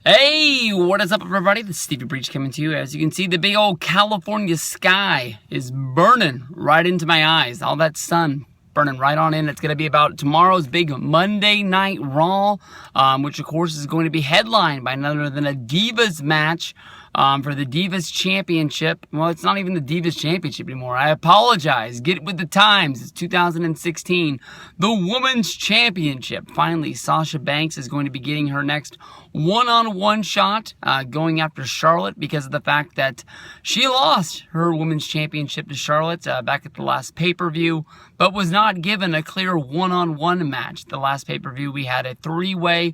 Hey, what is up, everybody? This is Stevie Breach coming to you. As you can see, the big old California sky is burning right into my eyes. All that sun burning right on in. It's going to be about tomorrow's big Monday Night Raw, which, of course, is going to be headlined by none other than a Divas match for the Divas Championship. Well, it's not even the Divas Championship anymore. I apologize. Get with the times. It's 2016. The Women's Championship. Finally, Sasha Banks is going to be getting her next one-on-one shot going after Charlotte because of the fact that she lost her Women's Championship to Charlotte back at the last pay-per-view, but was not given a clear one-on-one match. The last pay-per-view, we had a three-way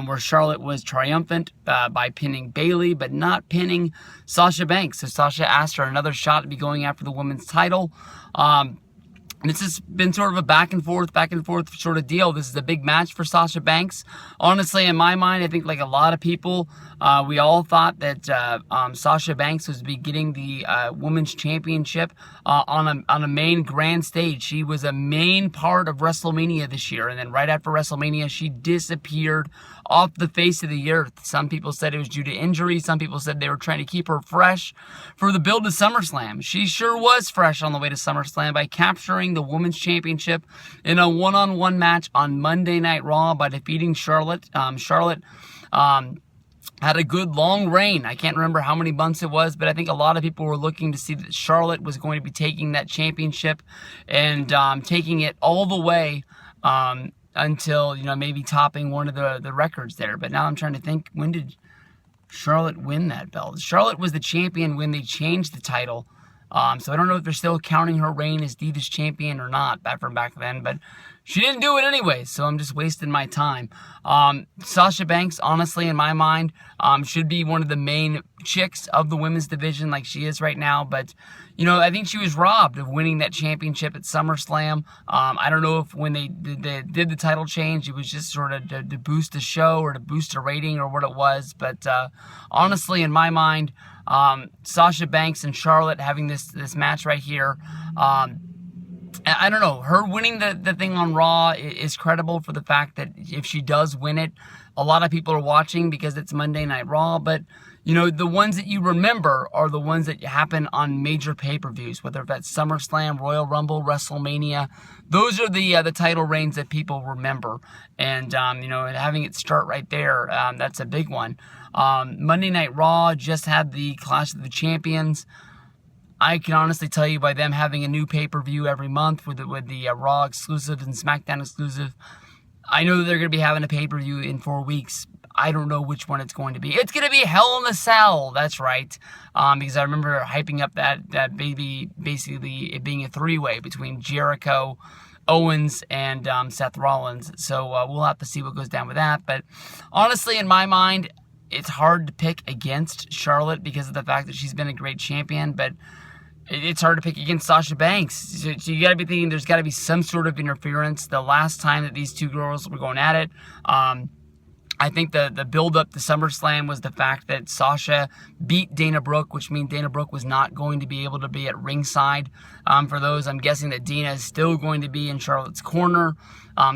where Charlotte was triumphant by pinning Bayley, but not pinning Sasha Banks. So Sasha asked for another shot to be going after the women's title. This has been sort of a back and forth sort of deal. This is a big match for Sasha Banks. Honestly, in my mind, I think like a lot of people, we all thought that Sasha Banks was be getting the Women's Championship on a main grand stage. She was a main part of WrestleMania this year, and then right after WrestleMania, she disappeared off the face of the earth. Some people said it was due to injury. Some people said they were trying to keep her fresh for the build to SummerSlam. She sure was fresh on the way to SummerSlam by capturing the Women's Championship in a one-on-one match on Monday Night Raw by defeating Charlotte. Charlotte had a good long reign. I can't remember how many months it was, but I think a lot of people were looking to see that Charlotte was going to be taking that championship and taking it all the way until, maybe topping one of the records there. But now I'm trying to think, when did Charlotte win that belt? Charlotte was the champion when they changed the title. So I don't know if they're still counting her reign as Divas champion or not from back then, but she didn't do it anyway, so I'm just wasting my time. Sasha Banks, honestly, in my mind, should be one of the main chicks of the women's division like she is right now, but, I think she was robbed of winning that championship at SummerSlam. I don't know if when they did the title change, it was just sort of to boost the show or to boost a rating or what it was, but honestly, in my mind, Sasha Banks and Charlotte having this match right here, I don't know, her winning the thing on Raw is credible for the fact that if she does win it, a lot of people are watching because it's Monday Night Raw, but the ones that you remember are the ones that happen on major pay-per-views, whether that's SummerSlam, Royal Rumble, WrestleMania. Those are the title reigns that people remember, and having it start right there, that's a big one. Monday Night Raw just had the Clash of the Champions. I can honestly tell you by them having a new pay-per-view every month with the Raw exclusive and SmackDown exclusive, I know that they're going to be having a pay-per-view in 4 weeks. I don't know which one it's going to be. It's going to be Hell in a Cell, that's right. Because I remember hyping up that baby, basically it being a three-way between Jericho, Owens, and Seth Rollins. So we'll have to see what goes down with that. But honestly, in my mind, it's hard to pick against Charlotte because of the fact that she's been a great champion, but it's hard to pick against Sasha Banks. So you got to be thinking there's got to be some sort of interference. The last time that these two girls were going at it, I think the build-up to SummerSlam was the fact that Sasha beat Dana Brooke, which means Dana Brooke was not going to be able to be at ringside for those. I'm guessing that Dana is still going to be in Charlotte's corner.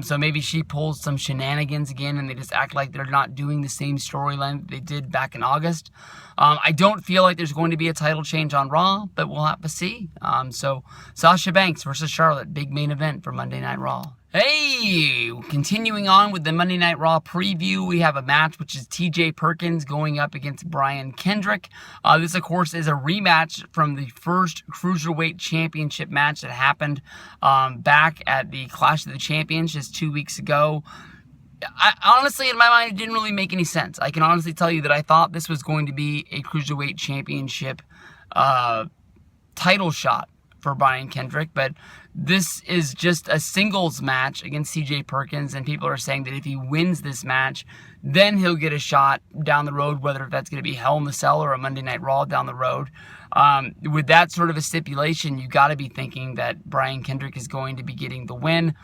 So maybe she pulls some shenanigans again and they just act like they're not doing the same storyline that they did back in August. I don't feel like there's going to be a title change on Raw, but we'll have to see. So Sasha Banks versus Charlotte, big main event for Monday Night Raw. Hey, continuing on with the Monday Night Raw preview, we have a match which is TJ Perkins going up against Brian Kendrick. This, of course, is a rematch from the first Cruiserweight Championship match that happened back at the Clash of the Champions just 2 weeks ago. Honestly, in my mind, it didn't really make any sense. I can honestly tell you that I thought this was going to be a Cruiserweight Championship title shot for Brian Kendrick, but this is just a singles match against TJ Perkins, and people are saying that if he wins this match, then he'll get a shot down the road, whether that's going to be Hell in the Cell or a Monday Night Raw down the road. With that sort of a stipulation, you got to be thinking that Brian Kendrick is going to be getting the win.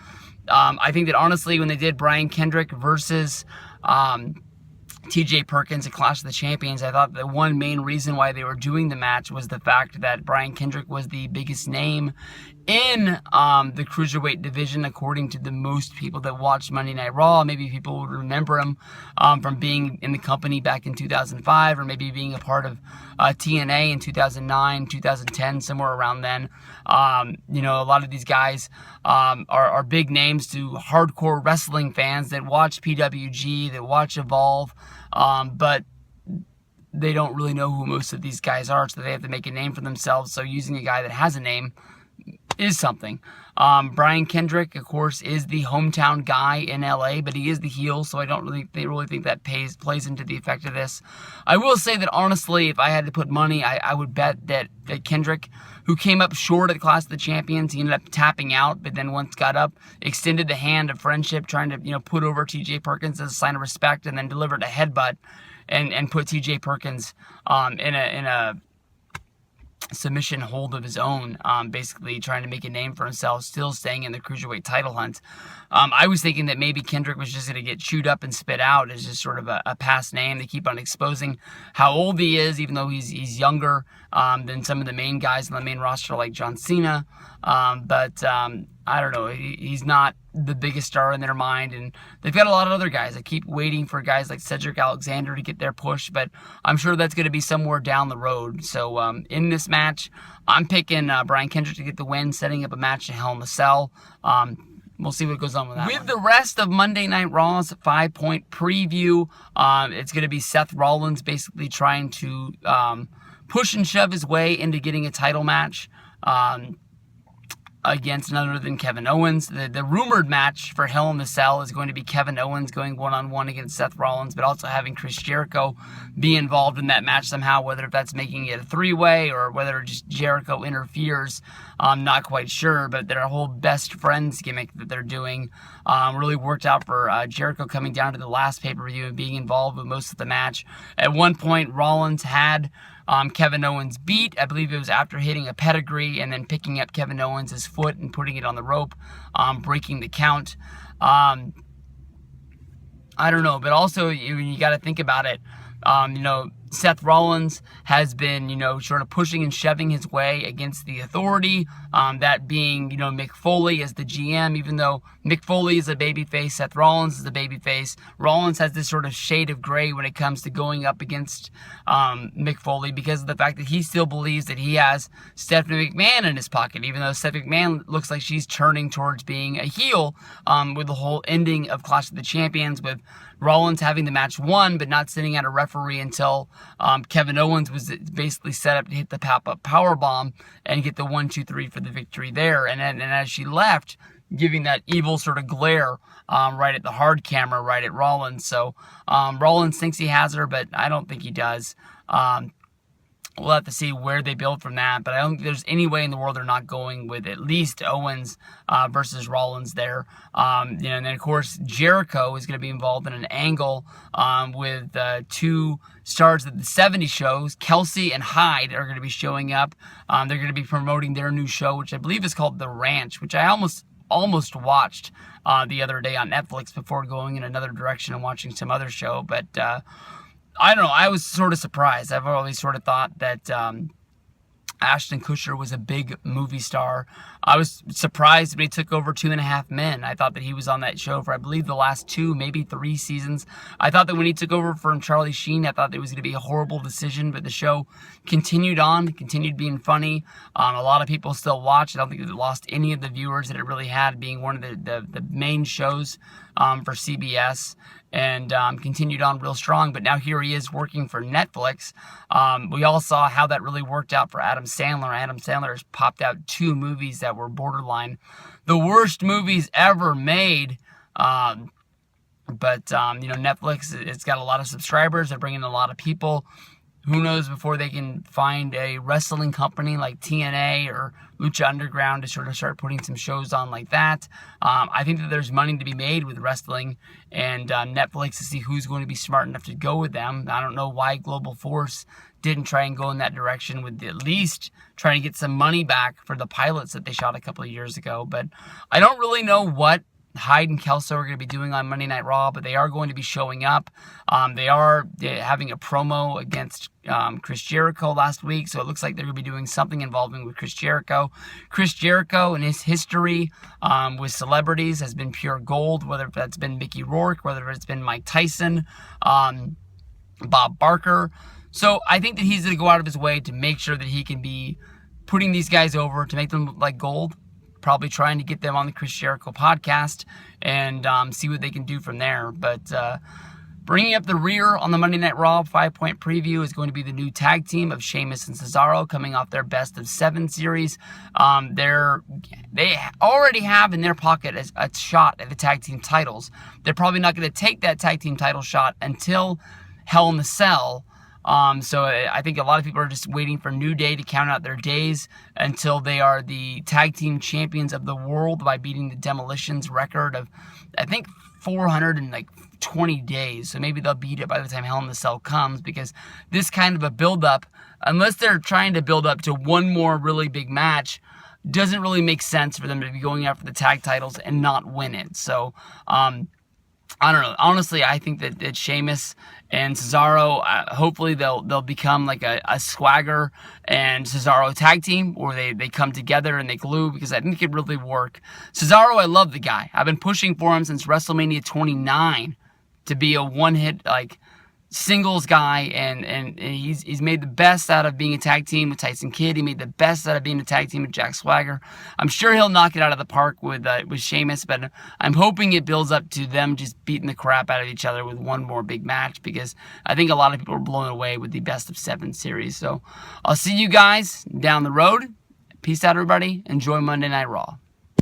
I think that honestly, when they did Brian Kendrick versus TJ Perkins at Clash of the Champions, I thought the one main reason why they were doing the match was the fact that Brian Kendrick was the biggest name in the cruiserweight division, according to the most people that watched Monday Night Raw. Maybe people would remember him from being in the company back in 2005, or maybe being a part of TNA in 2009, 2010, somewhere around then. You know, a lot of these guys are big names to hardcore wrestling fans that watch PWG, that watch Evolve, but they don't really know who most of these guys are, so they have to make a name for themselves. So using a guy that has a name is something. Brian Kendrick, of course, is the hometown guy in LA, but he is the heel, so I don't really think that plays into the effect of this. I will say that, honestly, if I had to put money, I would bet that Kendrick, who came up short at the Clash of the Champions, he ended up tapping out, but then once got up, extended the hand of friendship, trying to, you know, put over TJ Perkins as a sign of respect, and then delivered a headbutt and put TJ Perkins in a submission hold of his own, basically trying to make a name for himself, still staying in the cruiserweight title hunt. I was thinking that maybe Kendrick was just going to get chewed up and spit out as just sort of a past name. They keep on exposing how old he is, even though he's younger than some of the main guys on the main roster like John Cena. But I don't know, he's not the biggest star in their mind, and they've got a lot of other guys. I keep waiting for guys like Cedric Alexander to get their push, but I'm sure that's going to be somewhere down the road. So in this match, I'm picking Brian Kendrick to get the win, setting up a match in Hell in a Cell. We'll see what goes on with that. With the rest of Monday Night Raw's 5-point preview, it's going to be Seth Rollins basically trying to push and shove his way into getting a title match against none other than Kevin Owens. The rumored match for Hell in a Cell is going to be Kevin Owens going one-on-one against Seth Rollins, but also having Chris Jericho be involved in that match somehow, whether if that's making it a three-way or whether just Jericho interferes. I'm not quite sure, but their whole best friends gimmick that they're doing really worked out for Jericho coming down to the last pay-per-view and being involved with most of the match. At one point, Rollins had Kevin Owens beat. I believe it was after hitting a pedigree and then picking up Kevin Owens' foot and putting it on the rope, breaking the count. I don't know, but also you got to think about it. You know, Seth Rollins has been, you know, sort of pushing and shoving his way against the Authority, that being, you know, Mick Foley as the GM. Even though Mick Foley is a babyface, Seth Rollins is a babyface. Rollins has this sort of shade of gray when it comes to going up against Mick Foley, because of the fact that he still believes that he has Stephanie McMahon in his pocket, even though Stephanie McMahon looks like she's turning towards being a heel, with the whole ending of Clash of the Champions, with Rollins having the match won, but not sitting at a referee until Kevin Owens was basically set up to hit the pop-up powerbomb and get the 1-2-3 for the victory there. And as she left, giving that evil sort of glare right at the hard camera, right at Rollins. So Rollins thinks he has her, but I don't think he does. We'll have to see where they build from that, but I don't think there's any way in the world they're not going with at least Owens versus Rollins there. You know, and then of course Jericho is going to be involved in an angle with two stars at the 70 shows. Kelsey and Hyde are going to be showing up. They're going to be promoting their new show, which I believe is called The Ranch, which I almost watched the other day on Netflix before going in another direction and watching some other show, but I don't know. I was sort of surprised. I've always sort of thought that Ashton Kutcher was a big movie star. I was surprised when he took over 2.5 Men. I thought that he was on that show for, I believe, the last 2, maybe 3 seasons. I thought that when he took over from Charlie Sheen, I thought it was going to be a horrible decision, but the show continued on, continued being funny. A lot of people still watch. I don't think it lost any of the viewers that it really had, being one of the main shows for CBS, and continued on real strong. But now here he is working for Netflix. We all saw how that really worked out for Adam Sandler. Adam Sandler has popped out 2 movies that were borderline the worst movies ever made. But you know, Netflix, it's got a lot of subscribers. They're bringing a lot of people. Who knows before they can find a wrestling company like TNA or Lucha Underground to sort of start putting some shows on like that. I think that there's money to be made with wrestling, and Netflix, to see who's going to be smart enough to go with them. I don't know why Global Force didn't try and go in that direction with at least trying to get some money back for the pilots that they shot a couple of years ago. But I don't really know what Hyde and Kelso are going to be doing on Monday Night Raw, but they are going to be showing up. They are having a promo against Chris Jericho last week, so it looks like they're going to be doing something involving with Chris Jericho. Chris Jericho and his history with celebrities has been pure gold, whether that's been Mickey Rourke, whether it's been Mike Tyson, Bob Barker. So I think that he's going to go out of his way to make sure that he can be putting these guys over to make them look like gold. Probably trying to get them on the Chris Jericho podcast and see what they can do from there. But bringing up the rear on the Monday Night Raw 5-point preview is going to be the new tag team of Sheamus and Cesaro coming off their Best of 7 series. They already have in their pocket a shot at the tag team titles. They're probably not going to take that tag team title shot until Hell in the Cell. So I think a lot of people are just waiting for New Day to count out their days until they are the tag team champions of the world by beating the Demolition's record of, I think, 420 days. So maybe they'll beat it by the time Hell in the Cell comes, because this kind of a build-up, unless they're trying to build up to one more really big match, doesn't really make sense for them to be going after the tag titles and not win it. So, I don't know. Honestly, I think that Sheamus and Cesaro, hopefully they'll become like a Swagger and Cesaro tag team, or they come together and they glue, because I think it could really work. Cesaro, I love the guy. I've been pushing for him since WrestleMania 29 to be a one-hit like singles guy, and he's made the best out of being a tag team with Tyson Kidd. He made the best out of being a tag team with Jack Swagger. I'm sure he'll knock it out of the park with Sheamus, but I'm hoping it builds up to them just beating the crap out of each other with one more big match, because I think a lot of people are blown away with the Best of 7 series. So I'll see you guys down the road. Peace out, everybody. Enjoy Monday Night Raw.